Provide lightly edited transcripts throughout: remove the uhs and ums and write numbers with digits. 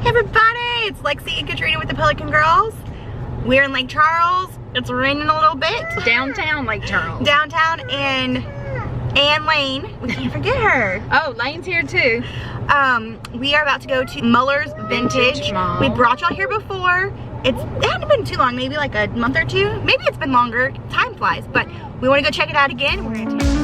Hey everybody, it's Lexi and Katrina with the Pelican Girls. We're in Lake Charles. It's raining a little bit. Downtown Lake Charles. Downtown, and Lane. We can't forget her. Oh, Lane's here too. We are about to go to Muellers Vintage. Mall. We brought y'all here before. It hadn't been too long, maybe like a month or two. Maybe it's been longer. Time flies, but we want to go check it out again. We're gonna take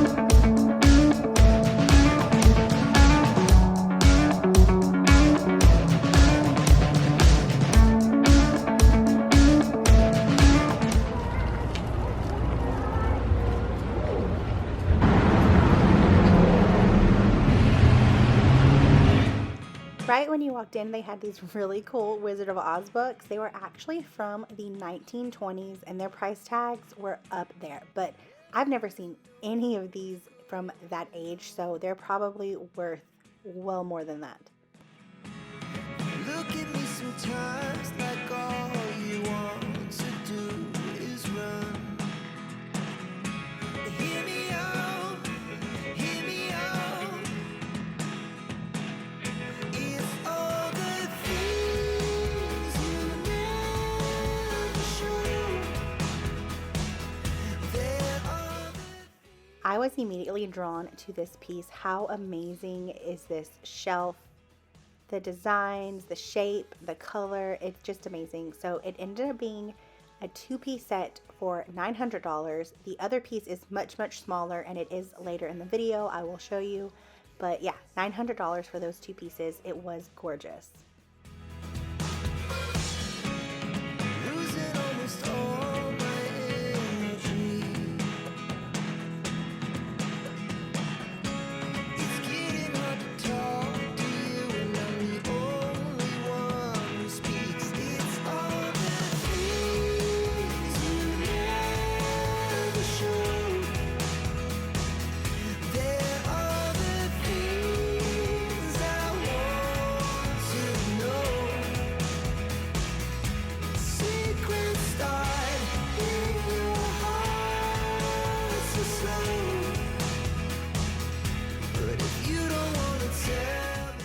Right when you walked in, they had these really cool Wizard of Oz books. They were actually from the 1920s and their price tags were up there. But I've never seen any of these from that age, so they're probably worth well more than that. Look at me sometimes like all you want to do is run. Hear me out, hear me out. It's all the things you never show. There are I was immediately drawn to this piece. How amazing is this shelf? The designs, the shape, the color, it's just amazing. So it ended up being a two-piece set for $900. The other piece is much, much smaller, and it is later in the video. I will show you. But yeah, $900 for those two pieces. It was gorgeous. losing almost all my energy. It's getting hard to talk to you, and I'm the only one who speaks. It's all the things you never show. There are the things I want to know. Secrets start in your heart so slow. But if you don't wanna tell me.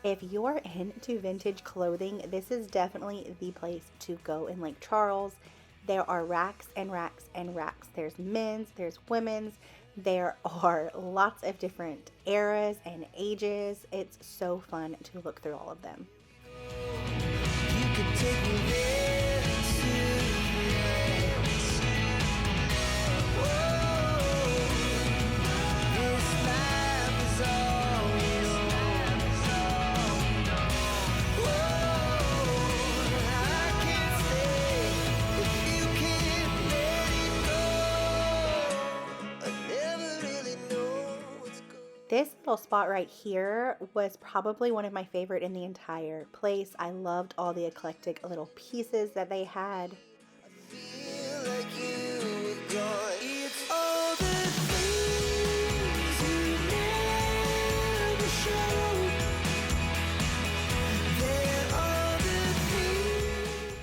If you're into vintage clothing, this is definitely the place to go in Lake Charles. There are racks and racks and racks. There's men's, there's women's. There are lots of different eras and ages. It's so fun to look through all of them. You could take me there to France. Whoa, this life is all we know. Whoa, I can't stay if you can't let it go. I never really know what's going. This little spot right here was probably one of my favorite in the entire place. I loved all the eclectic little pieces that they had. Feel like you were gone. It's all the things you never show. There are the things.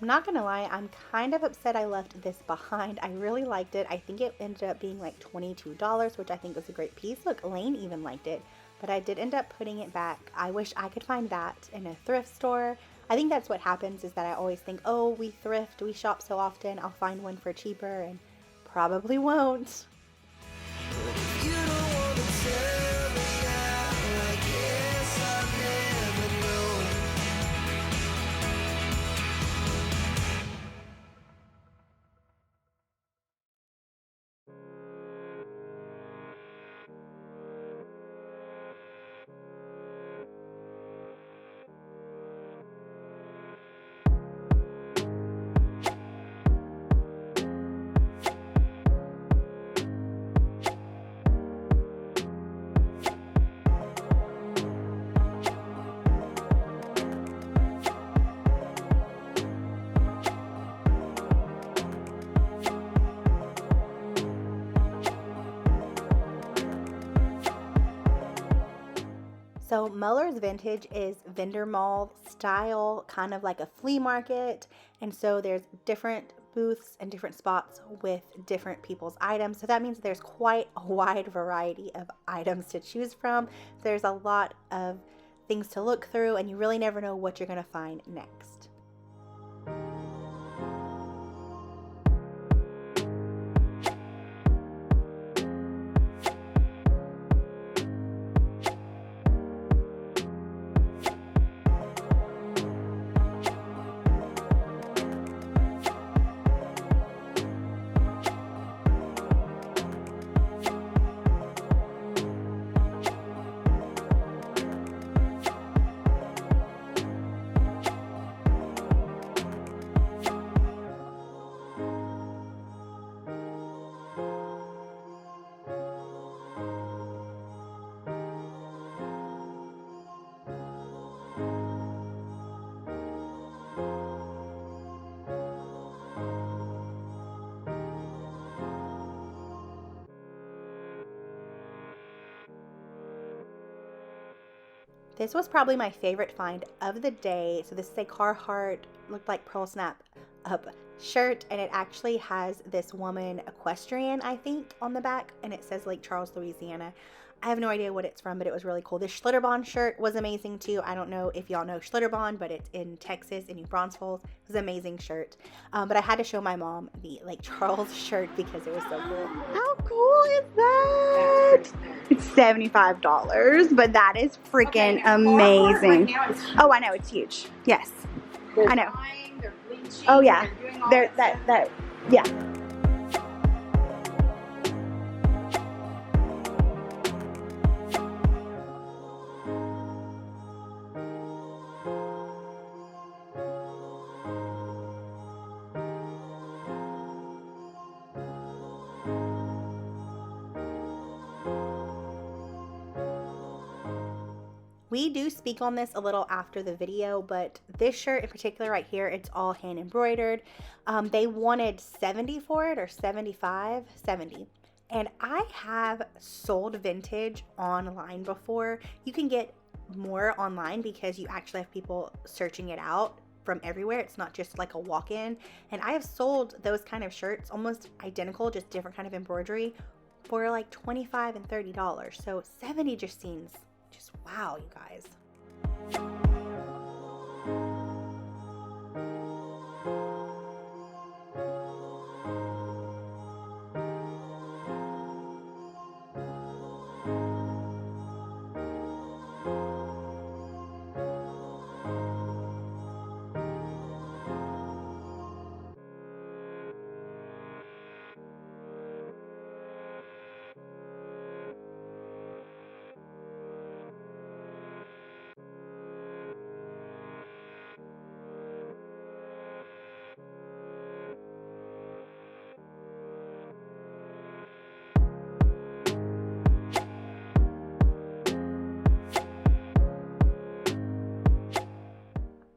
I'm not gonna lie, I'm kind of upset I left this behind. I really liked it. I think it ended up being like $22, which I think was a great piece. Look, Elaine even liked it, but I did end up putting it back. I wish I could find that in a thrift store. I think that's what happens, is that I always think, oh, we thrift, we shop so often, I'll find one for cheaper, and probably won't. You don't wanna tell me now. I guess I'll never know. So Muellers Vintage is vendor mall style, kind of like a flea market. And so there's different booths and different spots with different people's items. So that means there's quite a wide variety of items to choose from. There's a lot of things to look through, and you really never know what you're going to find next. This was probably my favorite find of the day. So this is a Carhartt, looked like pearl snap up shirt, and it actually has this woman equestrian, I think, on the back, and it says Lake Charles, Louisiana. I have no idea what it's from, but it was really cool. This Schlitterbahn shirt was amazing too. I don't know if y'all know Schlitterbahn, but it's in Texas, in New Braunfels. It was an amazing shirt. But I had to show my mom the Lake Charles shirt because it was so cool. How cool is that? It's $75, but that is freaking amazing. Oh, I know, it's huge. Yes, I know. Oh yeah, yeah. We do speak on this a little after the video, but this shirt in particular right here, it's all hand embroidered. They wanted 70 for it, or 75, 70. And I have sold vintage online before. You can get more online because you actually have people searching it out from everywhere. It's not just like a walk-in. And I have sold those kind of shirts, almost identical, just different kind of embroidery, for like $25 and $30. So 70 just seems just wow, you guys.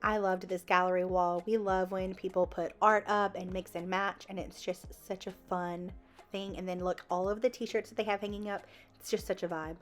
I loved this gallery wall. We love when people put art up and mix and match, and it's just such a fun thing. And then look, all of the t-shirts that they have hanging up, it's just such a vibe.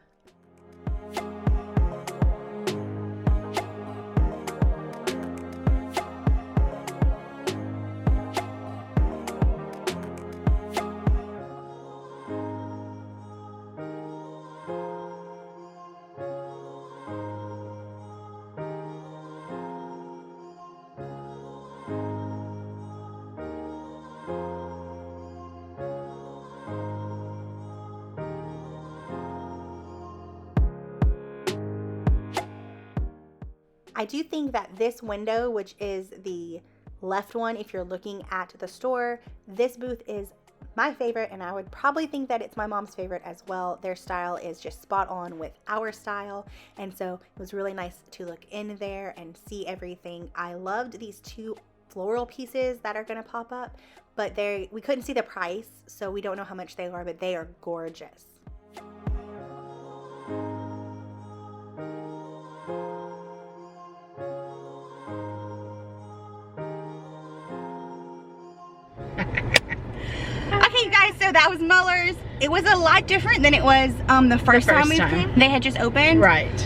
I do think that this window, which is the left one if you're looking at the store, this booth is my favorite, and I would probably think that it's my mom's favorite as well. Their style is just spot on with our style, and so it was really nice to look in there and see everything. I loved these two floral pieces that are going to pop up, but we couldn't see the price, so we don't know how much they are, but they are gorgeous. Okay, you guys, so that was Muellers. It was a lot different than it was the first time we came. They had just opened. Right.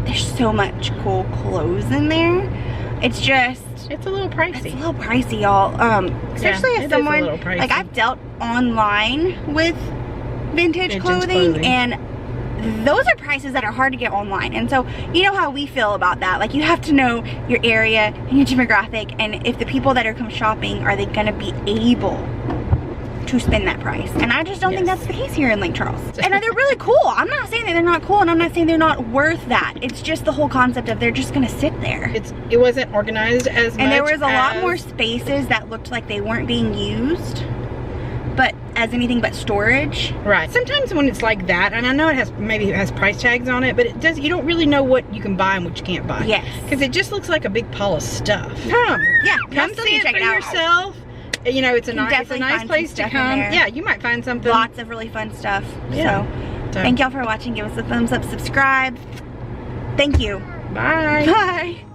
There's so much cool clothes in there. It's a little pricey. It's a little pricey, y'all. Especially as someone, like, I've dealt online with vintage clothing, and those are prices that are hard to get online. And so you know how we feel about that. Like, you have to know your area and your demographic, and if the people that are come shopping, are they gonna be able to spend that price? And I just don't think that's the case here in Lake Charles. And they're really cool. I'm not saying that they're not cool, and I'm not saying they're not worth that. It's just the whole concept of they're just gonna sit there. It wasn't organized as much. And there was a lot more spaces that looked like they weren't being used, but as anything but storage. Right. Sometimes when it's like that, and I know it has, maybe it has price tags on it, but it does, you don't really know what you can buy and what you can't buy. Yes. Because it just looks like a big pile of stuff. Yeah, Come see it for yourself. You know, it's a nice place to come. Yeah, you might find something. Lots of really fun stuff. Yeah. So thank y'all for watching. Give us a thumbs up, subscribe. Thank you. Bye. Bye.